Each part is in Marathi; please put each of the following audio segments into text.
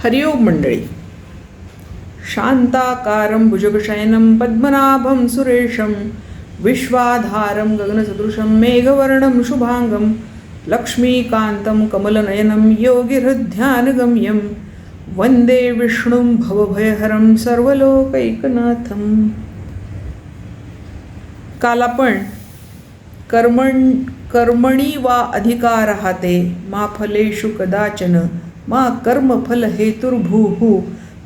हरिओम मंडळी. शांताकारं भुजगशयनं पद्मनाभं सुरेशं विश्वाधारं गगनसदृशं मेघवर्णं शुभांगं लक्ष्मीकान्तं कमलनयनं योगिहृद्ध्यानगम्यं वंदे विष्णुं भवभयहरं सर्वलोकैकनाथं. काल आपण कर्मणी वा अधिकारहाते मा फलेषु कदाचन मा कर्मफल हेतुर्भूः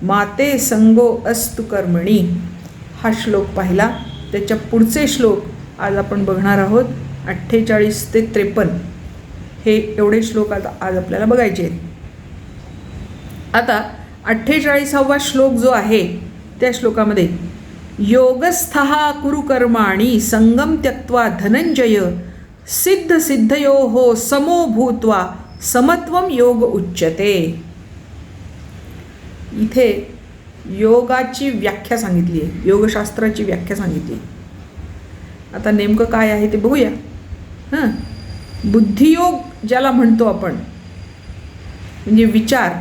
माते संगो अस्तु कर्मणी हा श्लोक पाहिला. त्याच्या पुढचे श्लोक आज आपण बघणार आहोत. 48 ते 53 हे एवढे श्लोक आज आपल्याला बघायचे आहेत. आता 48वा श्लोक जो आहे त्या श्लोकामध्ये योगस्थः कुरु कर्माणि संगम त्यक्त्वा धनंजय सिद्ध सिद्धयोः समो भूत्वा समत्वम योग उच्यते. इथे योगाची व्याख्या सांगितली आहे, योगशास्त्राची व्याख्या सांगितली. आता नेमकं काय आहे ते बघूया. बुद्धियोग ज्याला म्हणतो आपण, म्हणजे विचार,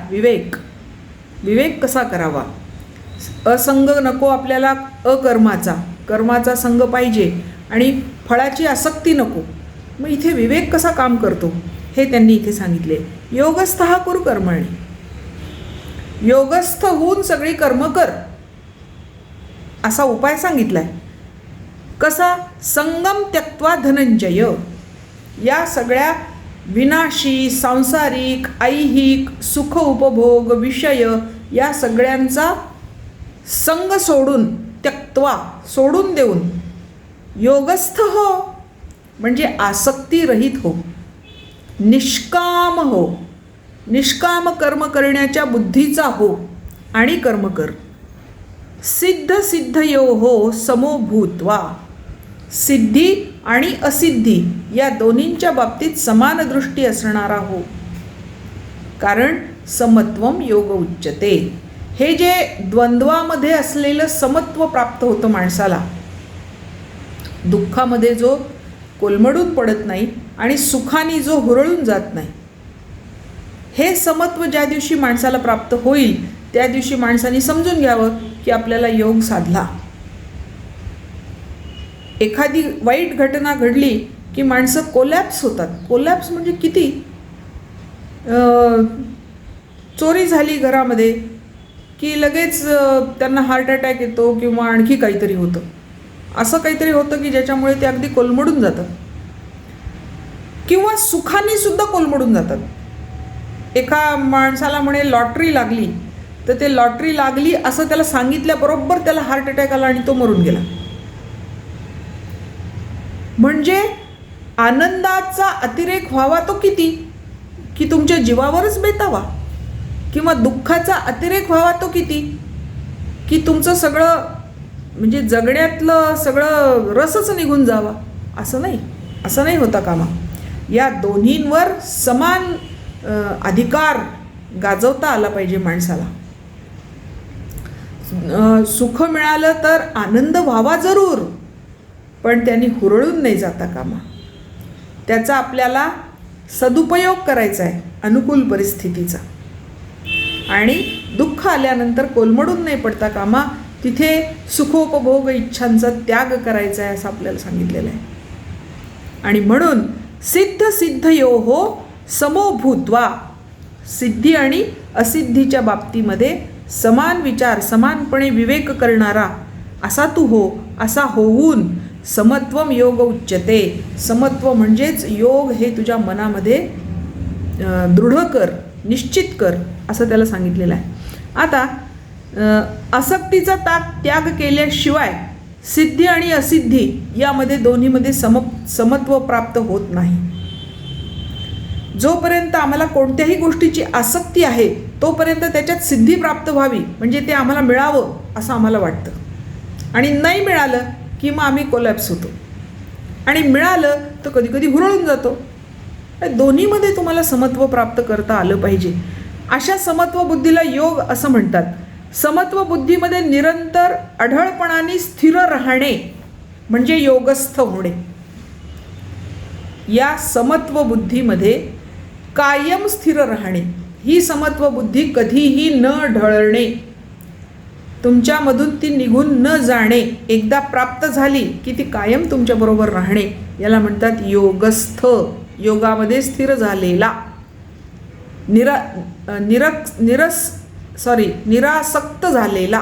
विवेक कसा करावा. असंग नको आपल्याला, कर्माचा संग पाहिजे आणि फळाची आसक्ती नको. मग इथे विवेक कसा काम करतो हे त्यांनी इथे सांगितले. योगस्थः कुरु कर्माणि, योगस्थ होऊन सगळी कर्म कर असा उपाय सांगितलाय. कसा? संगम त्यक्त्वा धनंजय. या सगळ्या विनाशी सांसारिक ऐहिक सुख उपभोग विषय या सगळ्यांचा संग सोडून, त्यक्त्वा सोडून देऊन, योगस्थ हो म्हणजे आसक्ती रहित हो, निष्काम हो, निष्काम कर्म करण्याच्या बुद्धीचा हो आणि कर्म कर. सिद्ध सिद्धयोः समो भूत्वा, सिद्धी आणि असिद्धी या दोन्हींच्या बाबतीत समान दृष्टी असणारा हो. कारण समत्वम योग उच्यते. हे जे द्वंद्वामध्ये असलेलं समत्व प्राप्त होतं माणसाला, दुःखामध्ये जो कोलमडून पडत नाही आणि सुखाने जो हुरळून जात नाही, हे समत्व ज्या दिवशी माणसाला प्राप्त होईल त्या दिवशी माणसाने समजून घ्यावं की आपल्याला योग साधला. एखादी वाईट घटना घडली की माणसं कोलॅप्स होतात. कोलॅप्स म्हणजे किती? चोरी झाली घरामध्ये की लगेच त्यांना हार्ट अटॅक येतो किंवा आणखी काहीतरी होतं. असं काहीतरी होतं की ज्याच्यामुळे ते अगदी कोलमडून जातात. किंवा सुखाने सुद्धा कोलमडून जातात. एका माणसाला म्हणे लॉटरी लागली, तर ते लॉटरी लागली असं त्याला सांगितल्याबरोबर त्याला हार्ट अटॅक आला आणि तो मरून गेला. म्हणजे आनंदाचा अतिरेक व्हावा तो किती, की तुमच्या जीवावरच बेतावा, किंवा दुःखाचा अतिरेक व्हावा तो किती, की तुमचं सगळं म्हणजे जगण्यातलं सगळं रसच निघून जावा. असं नाही होता कामा. या दोन्हींवर समान अधिकार गाजवता आला पाहिजे माणसाला. सुख मिळालं तर आनंद व्हावा जरूर, पण त्यांनी हुरळून नाही जाता कामा. त्याचा आपल्याला सदुपयोग करायचा आहे अनुकूल परिस्थितीचा. आणि दुःख आल्यानंतर कोलमडून नाही पडता कामा. तिथे सुखोपभोग इच्छांचा त्याग करायचा आहे असं आपल्याला सांगितलेलं आहे. आणि म्हणून सिद्ध सिद्धयोः समो भूत्वा, सिद्धी आणि असिद्धीच्या बाबतीमध्ये समान विचार, समानपणे विवेक करणारा असा तू हो. असा होऊन समत्वम योग उच्यते. समत्व म्हणजेच योग हे तुझ्या मनामध्ये दृढ कर, निश्चित कर असं त्याला सांगितलेलं आहे. आता आसक्तीचा त्याग केल्याशिवाय सिद्धी आणि असिद्धी यामध्ये दोन्हीमध्ये समत्व प्राप्त होत नाही. जोपर्यंत आम्हाला कोणत्याही गोष्टीची आसक्ती आहे तोपर्यंत त्याच्यात सिद्धी प्राप्त व्हावी, म्हणजे ते आम्हाला मिळावं असं आम्हाला वाटतं. आणि नाही मिळालं की मग आम्ही कोलॅप्स होतो, आणि मिळालं तर कधी कधी हुरळून जातो. दोन्हीमध्ये तुम्हाला समत्व प्राप्त करता आलं पाहिजे. अशा समत्व बुद्धीला योग असं म्हणतात. समत्व बुद्धीमध्ये निरंतर अढळपणाने स्थिर राहणे म्हणजे योगस्थ होणे. या समत्व बुद्धीमध्ये कायम स्थिर राहणे ही समत्व बुद्धी कधीही न ढळणे, तुमच्यामधून ती निघून न जाणे, एकदा प्राप्त झाली की ती कायम तुमच्याबरोबर राहणे, याला म्हणतात योगस्थ, योगामध्ये स्थिर झालेला, निरासक्त झालेला,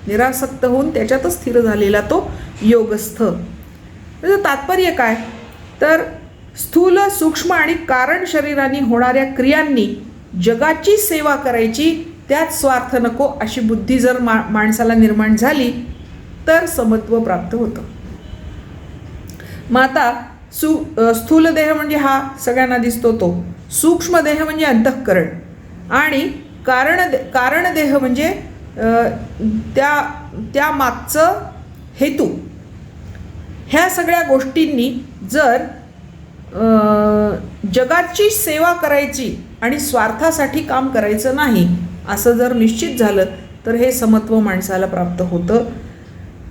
निरासक्त होऊन त्याच्यातच स्थिर झालेला तो योगस्थ. त्याचं तात्पर्य काय तर स्थूल, सूक्ष्म आणि कारण शरीराने होणाऱ्या क्रियांनी जगाची सेवा करायची, त्यात स्वार्थ नको अशी बुद्धी जर माणसाला निर्माण झाली तर समत्व प्राप्त होतं. मग आता स्थूल देह म्हणजे हा सगळ्यांना दिसतो तो, सूक्ष्म देह म्हणजे अंतःकरण, आणि कारण देह म्हणजे त्या मागचं हेतू. ह्या सगळ्या गोष्टींनी जर जगाची सेवा करायची आणि स्वार्थासाठी काम करायचं नाही असं जर निश्चित झालं तर हे समत्व माणसाला प्राप्त होतं.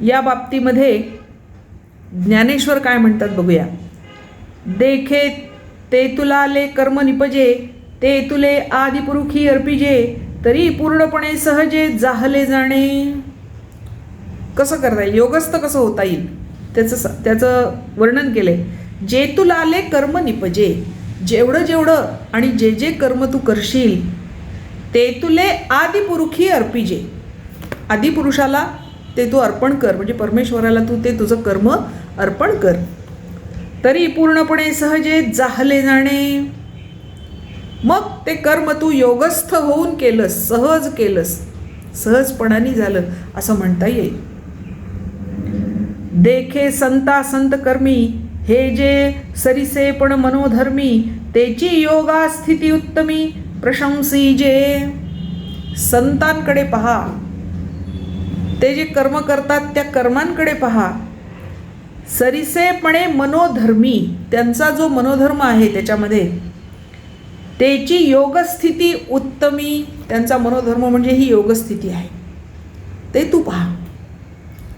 या बाबतीमध्ये ज्ञानेश्वर काय म्हणतात बघूया. देखे ते तुलाले कर्म निपजे, ते तुले आदिपुरुषी अर्पिजे, तरी पूर्णपणे सहजे जाहले जाणे. कसं करता येईल, योगस्थ कसं होता येईल त्याचं वर्णन केले. जे तुलाले कर्म निपजे, जेवढं जेवढं आणि जे जे कर्म तू करशील ते तुले आदिपुरुषी अर्पिजे, आदिपुरुषाला ते तू अर्पण कर, म्हणजे परमेश्वराला तू ते तुझं कर्म अर्पण कर. तरी पूर्णपणे सहजे जाहले जाणे, मग ते कर्म तू योगस्थ होऊन केलंस, सहज केलंस, सहजपणाने झालं असं म्हणता येईल. देखे संता संत कर्मी, हे जे सरिसे पण मनोधर्मी, तेची योगा स्थिती उत्तमी प्रशंसी जे. संतांकडे पहा, ते जे कर्म करतात त्या कर्मांकडे पहा. सरिसेपणे मनोधर्मी, त्यांचा जो मनोधर्म आहे त्याच्यामध्ये, तेची योगस्थिती उत्तमी, त्यांचा मनोधर्म म्हणजे ही योगस्थिती आहे, ते तू पहा.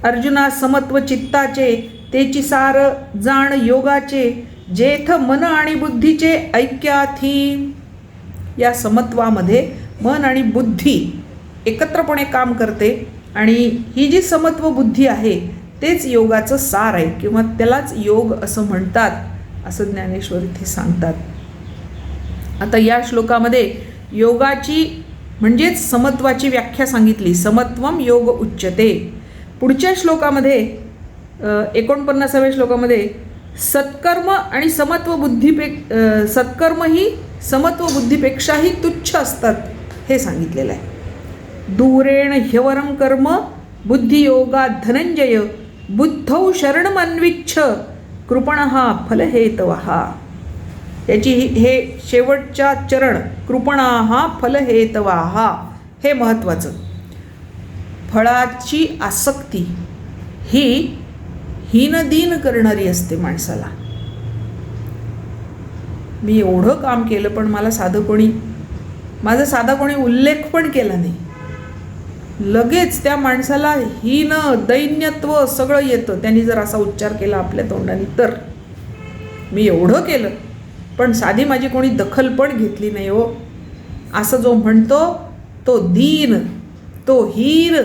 अर्जुना समत्व चित्ताचे, तेची सार जाण योगाचे, जेथ मन आणि बुद्धीचे ऐक्याथी. या समत्वामध्ये मन आणि बुद्धी एकत्रपणे काम करते, आणि ही जी समत्व बुद्धी आहे तेच योगाचं सार आहे, किंवा त्यालाच योग असं म्हणतात असं ज्ञानेश्वर इथे सांगतात. आता या श्लोकामध्ये योगाची म्हणजेच समत्वाची व्याख्या सांगितली. समत्वम योग उच्यते. पुढच्या श्लोकामध्ये 49व्या श्लोकामध्ये सत्कर्म आणि सत्कर्म ही समत्व बुद्धीपेक्षाही तुच्छ असतात हे सांगितलेलं आहे. दूरेण ह्यवरं कर्म बुद्धियोगा धनंजय, बुद्धौ शरणमन्विच्छ कृपणः फलहेतवः. याची हे शेवटच्या चरण कृपणः फलहेतवः हे महत्त्वाचं. फळाची आसक्ती ही हीनदीन करणारी असते माणसाला. मी एवढं काम केलं पण माझा साधा कोणी उल्लेख पण केला नाही, लगेच त्या माणसाला हीन दैन्यत्व सगळं येतं. त्यांनी जर असा उच्चार केला आपल्या तोंडाने तर, मी एवढं केलं पण साधी माझी कोणी दखल पण घेतली नाही हो, असं जो म्हणतो तो दीन, तो हीन.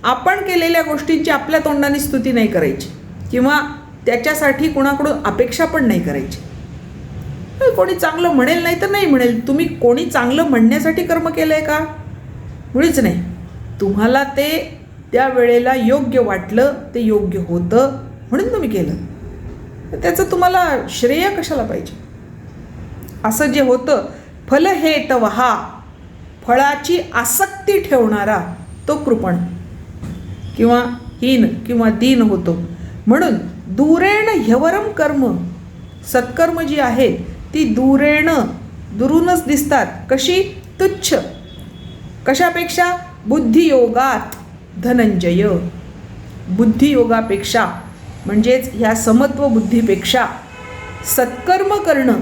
आपण केलेल्या गोष्टींची आपल्या तोंडाने स्तुती नाही करायची, किंवा त्याच्यासाठी कोणाकडून अपेक्षा पण नाही करायची. कोणी चांगलं म्हणेल नाही तर नाही म्हणेल. तुम्ही कोणी चांगलं म्हणण्यासाठी कर्म केलं आहे का? मुळीच नाही. तुम्हाला ते त्या वेळेला योग्य वाटलं, ते योग्य होतं म्हणून तुम्ही केलं, त्याचं तुम्हाला श्रेय कशाला पाहिजे. असं जे होतं फलहेतवः, फळाची आसक्ती ठेवणारा तो कृपण किंवा हीन किंवा दीन होतो. म्हणून दूरेण ह्यवरं कर्म, सत्कर्म जी आहेत ती दुरूनच दिसतात. कशी? तुच्छ. कशापेक्षा? बुद्धियोगात धनंजय, बुद्धियोगापेक्षा म्हणजेच ह्या समत्व बुद्धीपेक्षा सत्कर्म करणं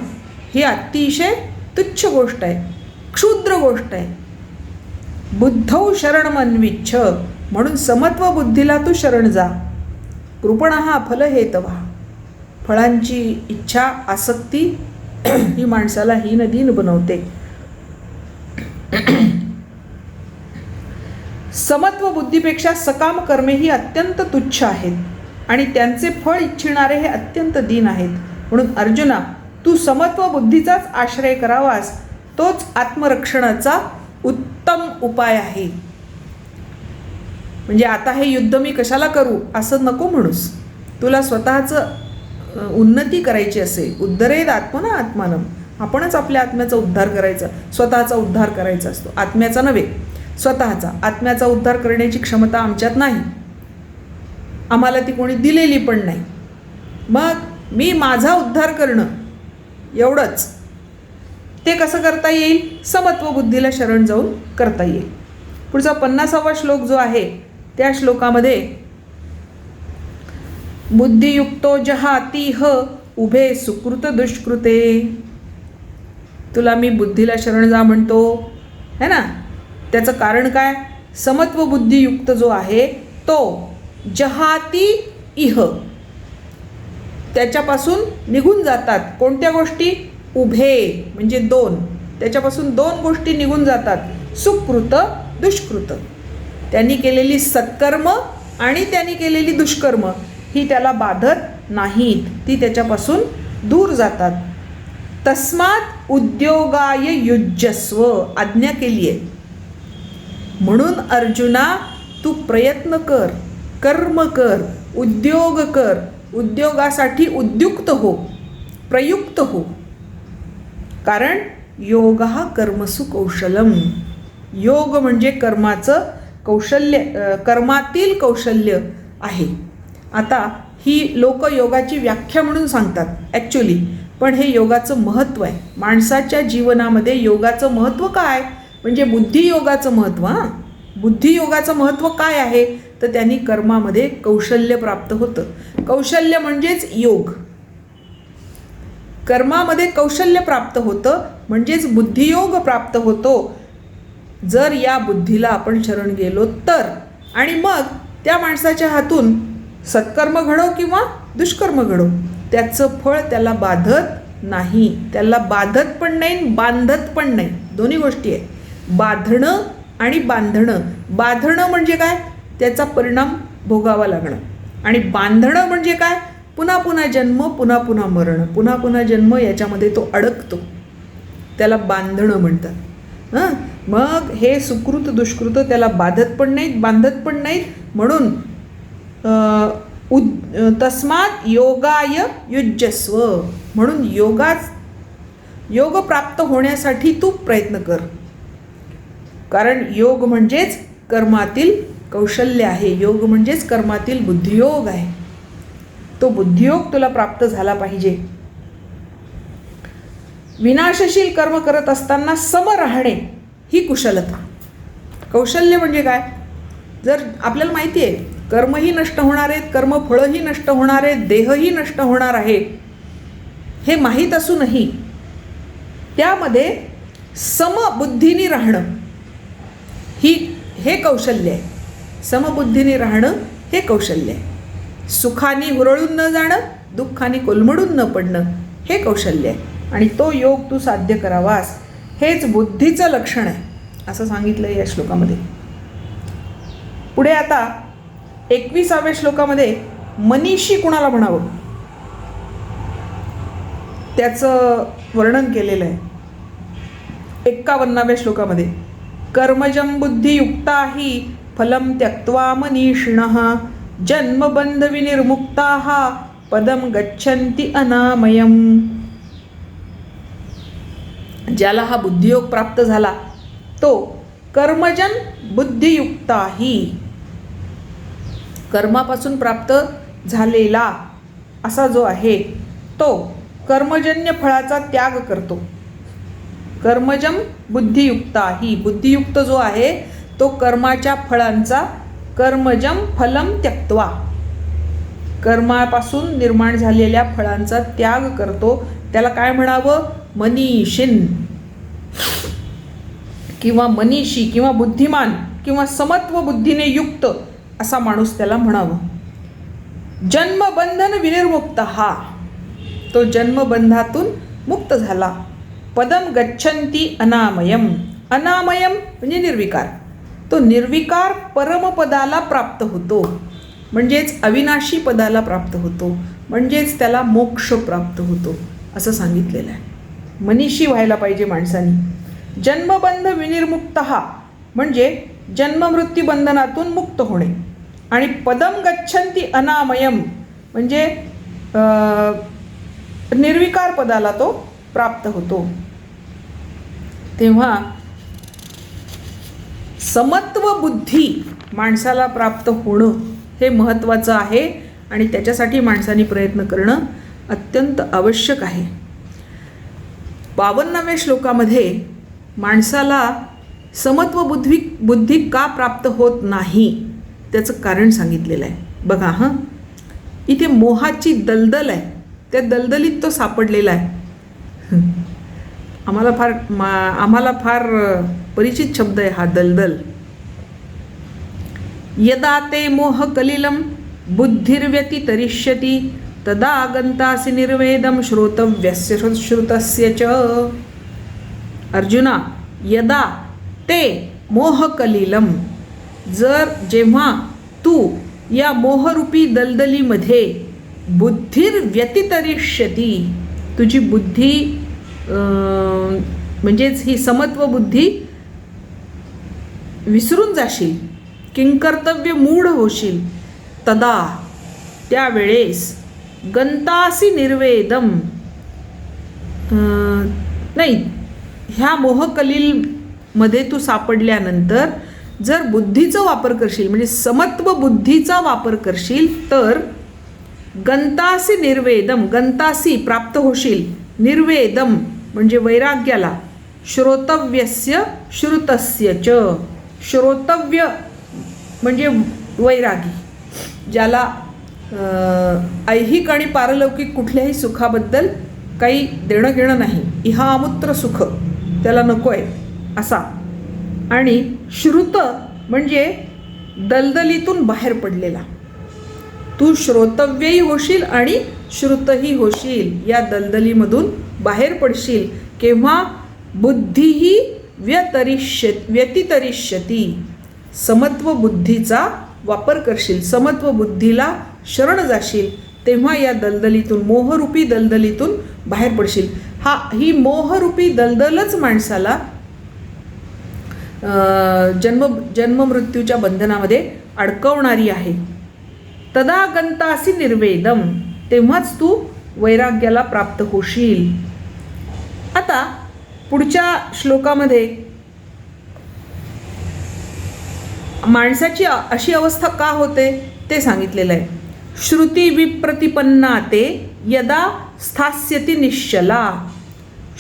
ही अतिशय तुच्छ गोष्ट आहे, क्षुद्र गोष्ट आहे. बुद्धौ शरणमन्विच्छ, म्हणून समत्व बुद्धीला तू शरण जा. कृपणः फलहेतवः, फळांची इच्छा आसक्ती ही माणसाला हीनदीन बनवते. समत्व बुद्धीपेक्षा सकाम कर्मे ही अत्यंत तुच्छ आहेत आणि त्यांचे फळ इच्छिणारे हे अत्यंत दीन आहेत. म्हणून अर्जुना, तू समत्व बुद्धीचाच आश्रय करावास, तोच आत्मरक्षणाचा उत्तम उपाय आहे. म्हणजे आता हे युद्ध मी कशाला करू असं नको म्हणूस. तुला स्वतःचं उन्नती करायची असेल, उद्धरेद आत्मना आत्मानं, आपणच आपल्या आत्म्याचा उद्धार करायचा, स्वतःचा उद्धार करायचा असतो, आत्म्याचा नव्हे, स्वतःचा. आत्म्याचा उद्धार करण्याची क्षमता आमच्यात नाही, आम्हाला ती कोणी दिलेली पण नाही. मग मी माझा उद्धार करणं एवढंच. ते कसं करता येईल? समत्व बुद्धीला शरण जाऊन करता येईल. पुढचा 50वा श्लोक जो आहे त्या श्लोकामध्ये बुद्धियुक्तो जहातीह उभे सुकृत दुष्कृते. तुला मी बुद्धीला शरण जा म्हणतो है ना, त्याचं कारण काय? समत्व बुद्धियुक्त जो आहे तो जहाती इह, त्याच्यापासून निघून जातात कोणत्या गोष्टी? उभे म्हणजे दोन, त्याच्यापासून दोन गोष्टी निघून जातात, सुकृत दुष्कृत. त्यांनी केलेली सत्कर्म आणि त्यांनी केलेली दुष्कर्म ही त्याला बाधत नाहीत, ती त्याच्यापासून दूर जातात. तस्मात उद्योगाय युज्यस्व, आज्ञा केली आहे. म्हणून अर्जुना, तू प्रयत्न कर, कर्म कर, उद्योग कर, उद्योगासाठी उद्युक्त हो, प्रयुक्त हो. कारण योगः कर्मसु कौशलम, योग म्हणजे कर्माचं कौशल्य, कर्मातील कौशल्य आहे. आता ही लोक योगाची व्याख्या म्हणून सांगतात ॲक्च्युली, पण हे योगाचं महत्त्व आहे. माणसाच्या जीवनामध्ये योगाचं महत्त्व काय? म्हणजे बुद्धियोगाचं महत्त्व. बुद्धियोगाचं महत्त्व काय आहे? तर त्यांनी कर्मामध्ये कौशल्य प्राप्त होतं. कौशल्य म्हणजेच योग. कर्मामध्ये कौशल्य प्राप्त होतं म्हणजेच बुद्धियोग प्राप्त होतो, जर या बुद्धीला आपण शरण गेलो तर. आणि मग त्या माणसाच्या हातून सत्कर्म घडो किंवा दुष्कर्म घडो, त्याचं फळ त्याला बाधत नाही. त्याला बाधत पण नाही, बांधत पण नाही. दोन्ही गोष्टी आहेत, बांधणं आणि बांधणं. बांधणं म्हणजे काय? त्याचा परिणाम भोगावा लागणं. आणि बांधणं म्हणजे काय? पुन्हा पुन्हा जन्म, पुन्हा पुन्हा मरण, पुन्हा पुन्हा जन्म, याच्यामध्ये तो अडकतो, त्याला बांधणं म्हणतात. मग हे सुकृत दुष्कृत त्याला बाधत पण नाहीत, बांधत पण नाहीत. म्हणून तस्मात योगाय युज्यस्व, म्हणून योग प्राप्त होण्यासाठी तू प्रयत्न कर. कारण योग म्हणजेच कर्मातील कौशल्य आहे, योग म्हणजेच कर्मातील बुद्धियोग आहे. तो बुद्धियोग तुला प्राप्त झाला पाहिजे. विनाशशील कर्म करत असताना सम राहणे ही कुशलता. कौशल्य म्हणजे काय? जर आपल्याला माहिती आहे कर्मही नष्ट होणार आहेत, कर्मफळही नष्ट होणार आहेत, देहही नष्ट होणार आहे, हे माहीत असूनही त्यामध्ये समबुद्धीने राहणं हे कौशल्य आहे. समबुद्धीने राहणं हे कौशल्य आहे. सुखाने हुरळून न जाणं, दुःखाने कोलमडून न पडणं हे कौशल्य आहे. आणि तो योग तू साध्य करावास, हेच बुद्धीचं लक्षण आहे असं सांगितलं या श्लोकामध्ये. पुढे आता 21व्या श्लोकामध्ये मनीषी कुणाला म्हणावं त्याचं वर्णन केलेलं आहे. 51व्या श्लोकामध्ये कर्मजं बुद्धियुक्ताहि फलं त्यक्त्वा मनीषिणः जन्मबंध विनिर्मुक्ताः पदं गच्छन्ति अनामयम्. ज्याला हा बुद्धियोग प्राप्त झाला तो कर्मजन बुद्धियुक्ताहि, कर्मापासून प्राप्त झालेला असा जो आहे तो कर्मजन्य फळाचा त्याग करतो. कर्मजम बुद्धियुक्ताहि, बुद्धियुक्त जो आहे तो कर्माच्या फळांचा, कर्मजम फलम त्यक्त्वा, कर्मापासून निर्माण झालेल्या फळांचा त्याग करतो. त्याला काय म्हणावं? मनीषिन किंवा मनीषी किंवा बुद्धिमान किंवा समत्व बुद्धीने युक्त असा माणूस त्याला म्हणावं. जन्मबंधन विनिर्मुक्त, हा तो जन्मबंधातून मुक्त झाला. पदम गच्छन्ति अनामयम, अनामयम म्हणजे निर्विकार. तो निर्विकार परमपदाला प्राप्त होतो, म्हणजेच अविनाशी पदाला प्राप्त होतो, म्हणजेच त्याला मोक्ष प्राप्त होतो असं सांगितलेलं आहे. मनीषी व्हायला पाहिजे माणसाने. जन्मबंध विनिर्मुक्त म्हणजे जन्ममृत्यू बंधनातून मुक्त होणे. आणि पदम गच्छन्ति अनामयम म्हणजे निर्विकार पदाला तो प्राप्त होतो. तेव्हा समत्व बुद्धी माणसाला प्राप्त होणं हे महत्त्वाचं आहे आणि त्याच्यासाठी माणसाने प्रयत्न करणं अत्यंत आवश्यक आहे. 52व्या श्लोकामध्ये माणसाला समत्व बुद्धी का प्राप्त होत नाही त्याचं कारण सांगितलेलं आहे. बघा इथे मोहाची दलदल आहे, त्या दलदलीत तो सापडलेला आहे. आम्हाला फार परिचित शब्द आहे हा दलदल. यदा ते मोह कलिलम बुद्धिर्व्यतितरिष्यति तदा गंतासि निर्वेदम श्रोतव्यस्य श्रुतस्य च. अर्जुना, यदा ते मोह कलिलम जेव्हा तू या मोहरूपी दलदलीमध्ये बुद्धिर्व्यतितरिष्यति तुझी बुद्धी म्हणजेच ही समत्व बुद्धी विसरून जाशील, किंकर्तव्य मूढ होशील, तदा त्यावेळेस गंतासी निर्वेदम नाही ह्या मोहकलीलमध्ये तू सापडल्यानंतर जर बुद्धीचा वापर करशील म्हणजे समत्व बुद्धीचा वापर करशील तर गंतासी निर्वेदम गंतासी प्राप्त होशील, निर्वेदम म्हणजे वैराग्याला, श्रोतव्यस्य श्रुतस्य च श्रोतव्य म्हणजे वैरागी ज्याला ऐहिक आणि पारलौकिक कुठल्याही सुखाबद्दल काही देणं घेणं नाही, इहामूत्र सुख त्याला नको आहे असा. आणि श्रुत म्हणजे दलदलीतून बाहेर पडलेला. तू श्रोतव्यही होशील आणि श्रुतही होशील, या दलदलीमधून बाहेर पडशील. केव्हा बुद्धीही व्यतितरिष्यती समत्व बुद्धीचा वापर करशील, समत्व बुद्धीला शरण जाशील, तेव्हा या दलदलीतून मोहरूपी दलदलीतून बाहेर पडशील. ही मोहरूपी दलदलच माणसाला जन्ममृत्यूच्या बंधनामध्ये अडकवणारी आहे. तदा गंतासी निर्वेदम तेव्हाच तू वैराग्याला प्राप्त होशील. आता पुढच्या श्लोकामध्ये माणसाची अशी अवस्था का होते ते सांगितलेलं आहे. श्रुती विप्रतिपन्ना ते यदा स्थास्यति निश्चला.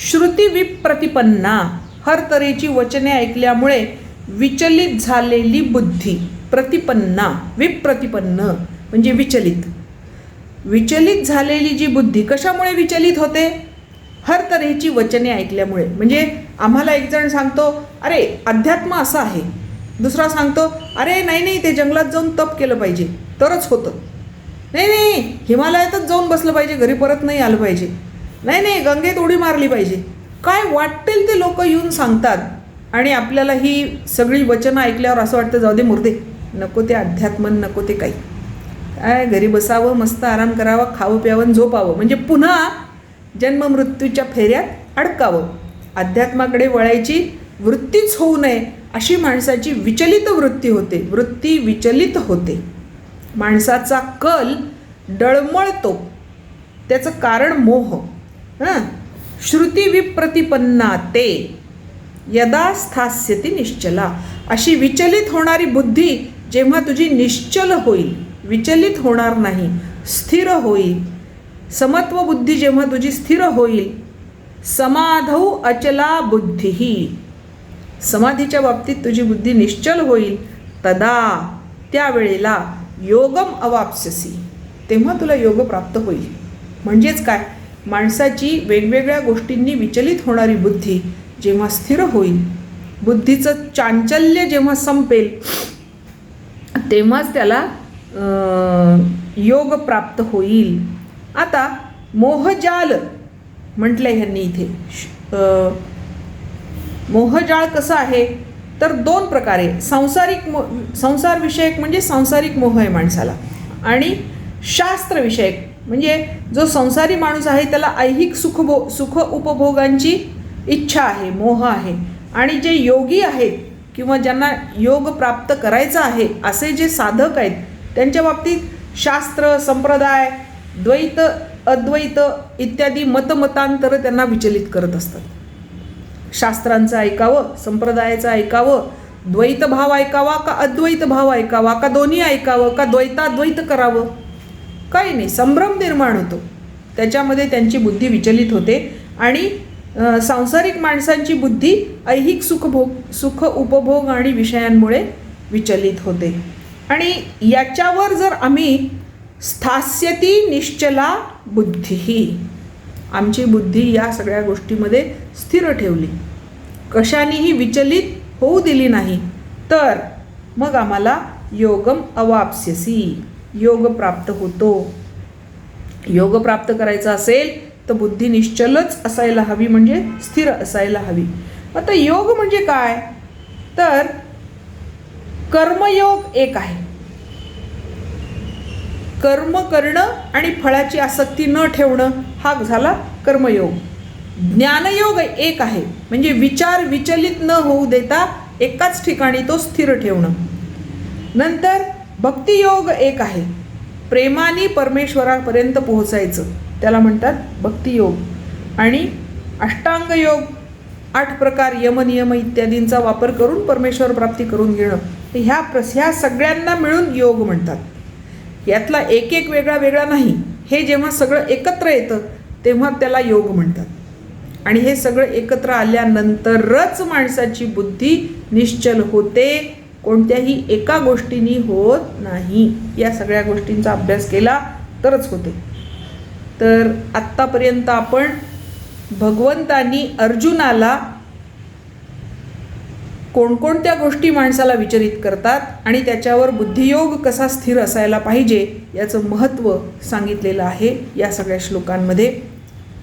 श्रुती विप्रतिपन्ना हर तऱ्हेची वचने ऐकल्यामुळे विचलित झालेली बुद्धी. प्रतिपन्ना विप्रतिपन्न म्हणजे विचलित झालेली जी बुद्धी कशामुळे विचलित होते? हर तऱ्हेची वचने ऐकल्यामुळे. म्हणजे आम्हाला एक जण सांगतो अरे अध्यात्म असं आहे, दुसरा सांगतो अरे नाही ते जंगलात जाऊन तप केलं पाहिजे तरच होतं, नाही हिमालयातच जाऊन बसलं पाहिजे, घरी परत नाही आलं पाहिजे, नाही गंगेत उडी मारली पाहिजे. काय वाटेल ते लोक येऊन सांगतात आणि आपल्याला ही सगळी वचनं ऐकल्यावर असं वाटतं जाऊ दे मुर्दे, नको ते अध्यात्मन, नको ते काही, काय घरी बसावं, मस्त आराम करावा, खावं प्यावं झोपावं, म्हणजे पुन्हा जन्ममृत्यूच्या फेऱ्यात अडकावं. अध्यात्माकडे वळायची वृत्तीच होऊ नये अशी माणसाची विचलित वृत्ती विचलित होते. माणसाचा कल डळमळतो, त्याचं कारण मोह. श्रुती विप्रतिपन्ना ते यदा स्थास्यति निश्चला. अशी विचलित होणारी बुद्धी जेव्हा तुझी निश्चल होईल, विचलित होणार नाही, स्थिर होईल. समत्व बुद्धी जेव्हा तुझी स्थिर होईल, समाधौ अचला बुद्धी, समाधीच्या बाबतीत तुझी बुद्धी निश्चल होईल, तदा त्यावेळेला योगम अवाप्स्यसी, तेव्हा तुला योग प्राप्त होईल. म्हणजेच काय, माणसाची वेगवेगळ्या गोष्टींनी विचलित होणारी बुद्धी जेव्हा स्थिर होईल, बुद्धीचं चांचल्य जेव्हा संपेल, तेव्हाच त्याला योग प्राप्त होईल. आता मोहजाल म्हटलं ह्यांनी इथे मोहजाळ कसं आहे तर दोन प्रकारे, संसार विषयक म्हणजे सांसारिक मोह आहे माणसाला, आणि शास्त्र विषयक म्हणजे जो संसारी माणूस आहे त्याला ऐहिक सुख उपभोगांची इच्छा आहे, मोह आहे. आणि जे योगी आहेत किंवा ज्यांना योग प्राप्त करायचा आहे असे जे साधक आहेत त्यांच्या बाबतीत शास्त्र, संप्रदाय, द्वैत, अद्वैत इत्यादी मतमतांतर त्यांना विचलित करत असतात. शास्त्रांचं ऐकावं, संप्रदायाचं ऐकावं, द्वैत भाव ऐकावा का अद्वैत भाव ऐकावा का दोन्ही ऐकावं का द्वैताद्वैत करावं, काही नाही, संभ्रम निर्माण होतो. त्याच्यामध्ये त्यांची बुद्धी विचलित होते आणि सांसारिक माणसांची बुद्धी ऐहिक सुख उपभोग आणि विषयांमुळे विचलित होते. आणि याच्यावर जर आम्ही स्थास्यती निश्चला बुद्धी, आमची बुद्धी या सगळ्या गोष्टीमध्ये स्थिर ठेवली, कशानेही विचलित होऊ दिली नाही, तर मग आम्हाला योगम अवाप्स्यसी, योग प्राप्त होतो. योग प्राप्त करायचा असेल तर बुद्धी निश्चलच असायला हवी, म्हणजे स्थिर असायला हवी. आता योग म्हणजे काय तर कर्मयोग एक आहे, कर्म करणं आणि फळाची आसक्ती न ठेवणं हा झाला कर्मयोग. ज्ञानयोग एक आहे, म्हणजे विचार विचलित न होऊ देता एकाच ठिकाणी तो स्थिर ठेवणं. नंतर भक्तियोग एक आहे, प्रेमाने परमेश्वरापर्यंत पोहोचायचं, त्याला म्हणतात भक्तियोग. आणि अष्टांग योग 8 प्रकार यमनियम इत्यादींचा वापर करून परमेश्वर प्राप्ती करून घेणं, ह्या सगळ्यांना मिळून योग म्हणतात. यातला एक एक वेगळा वेगळा नाही, हे जेव्हा सगळं एकत्र येतं तेव्हा त्याला योग म्हणतात. आणि हे सगळं एकत्र आल्यानंतरच माणसाची बुद्धी निश्चल होते, कोणत्याही एका गोष्टींनी होत नाही. या सगळ्या गोष्टींचा अभ्यास केला तरच होते. तर आत्तापर्यंत आपण भगवंतांनी अर्जुनाला कोणकोणत्या गोष्टी माणसाला विचलित करतात आणि त्याच्यावर बुद्धियोग कसा स्थिर असायला पाहिजे याचं महत्त्व सांगितलेलं आहे या सगळ्या श्लोकांमध्ये.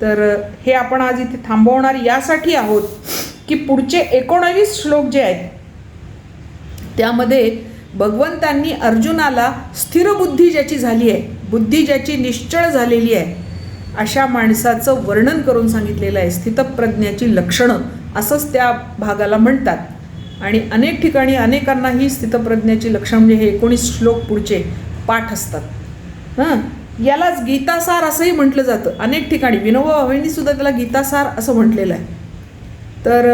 तर हे आपण आज इथे थांबवणार यासाठी आहोत की पुढचे 19 श्लोक जे आहेत त्यामध्ये भगवंतांनी अर्जुनाला स्थिर बुद्धी ज्याची झाली आहे, बुद्धी ज्याची निश्चळ झालेली आहे, अशा माणसाचं वर्णन करून सांगितलेलं आहे. स्थितप्रज्ञाची लक्षणं असंच त्या भागाला म्हणतात. आणि अनेक ठिकाणी अनेकांना ही स्थितप्रज्ञाची लक्षणं म्हणजे हे 19 श्लोक पुढचे पाठ असतात. यालाच गीतासार असंही म्हटलं जातं. अनेक ठिकाणी विनोबा भावेंनी सुद्धा त्याला गीतासार असं म्हटलेलं आहे. तर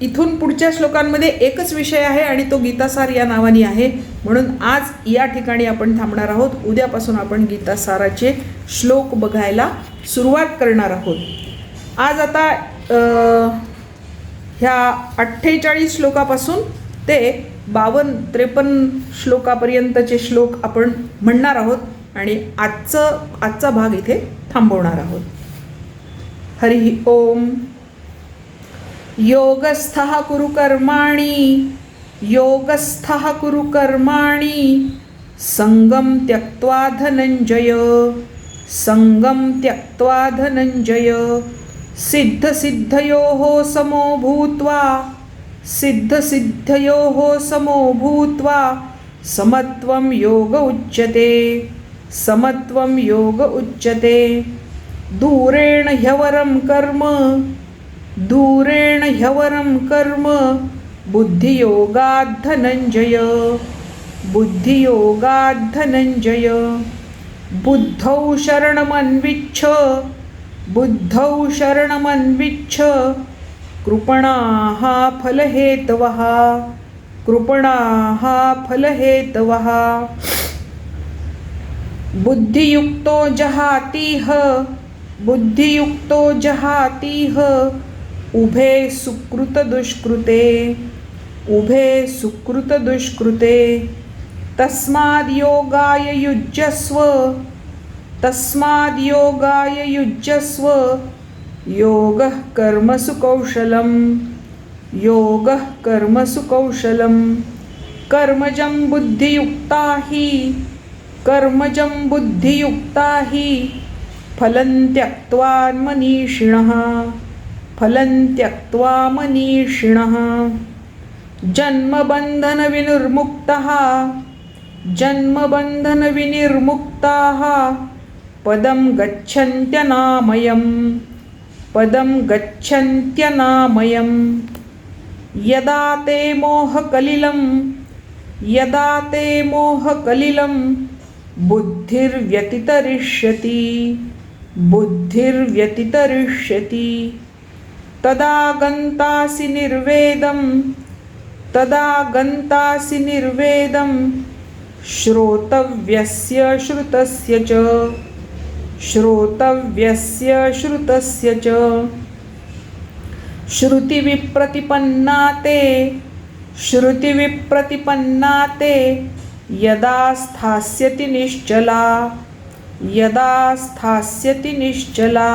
इथून पुढच्या श्लोकांमध्ये एकच विषय आहे आणि तो गीतासार या नावाने आहे. म्हणून आज या ठिकाणी आपण थांबणार आहोत. उद्यापासून आपण गीतासाराचे श्लोक बघायला सुरुवात करणार आहोत. आज आता ह्या 48 श्लोकापासून ते 52-53 श्लोकापर्यंतचे श्लोक आपण म्हणणार आहोत आणि आजचा भाग इथे थांबवणार आहोत. हरी ओम. योगस्थः कुरु कर्माणि, योगस्थः कुरु कर्माणि, संगम त्यक्त्वा धनंजय, संगम त्यक्त्वा धनंजय, सिद्धसिद्धयोः समो भूत्वा, सिद्धसिद्धयोः समो भूत्वा, समत्वं योग उच्यते, समत्वं योग उच्यते. दूरेण ह्यवरं कर्म, दूरेण ह्यवरं कर्म, बुद्धियोगात् धनंजय, बुद्धियोगात् धनंजय. बुद्धौ शरणमन्विच्छ, बुद्धौ शरणमन्विच्छ, कृपणाः फलहेतवः, कृपणाः फलहेतवः. बुद्धियुक्तो जहातीह, बुद्धियुक्तो जहातीह, उभे सुकृत दुष्कृते, उभे सुकृत दुष्कृते. तस्माद् योगाय युज्यस्व, तस्माद् योगाय युज्यस्व, योगः कर्मसु कौशलम्, योगः कर्मसु कौशलम्. कर्मजं बुद्धियुक्ता हि, कर्मजं बुद्धियुक्ता हि, फलं त्यक्त्वा मनीषिणः, फलं त्यक्त्वा मनीषिणः जन्मबन्धनविनिर्मुक्ताः पदं गच्छन्त्यनामयम् यदा ते मोहकलिलं बुद्धिर्व्यतितरिष्यति तदा गन्तासि निर्वेदं श्रोतव्यस्य श्रुतस्य च श्रुतिविप्रतिपन्ना ते यदा स्थास्यति निश्चला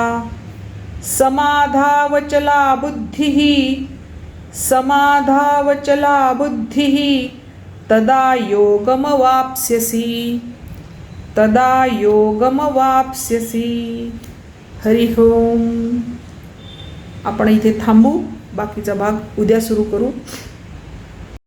समाधावचला बुद्धिः तदा योगमवाप्स्यसि. हरि ओम. आपण इथे थांबू, बाकीचा भाग उद्या सुरू करू.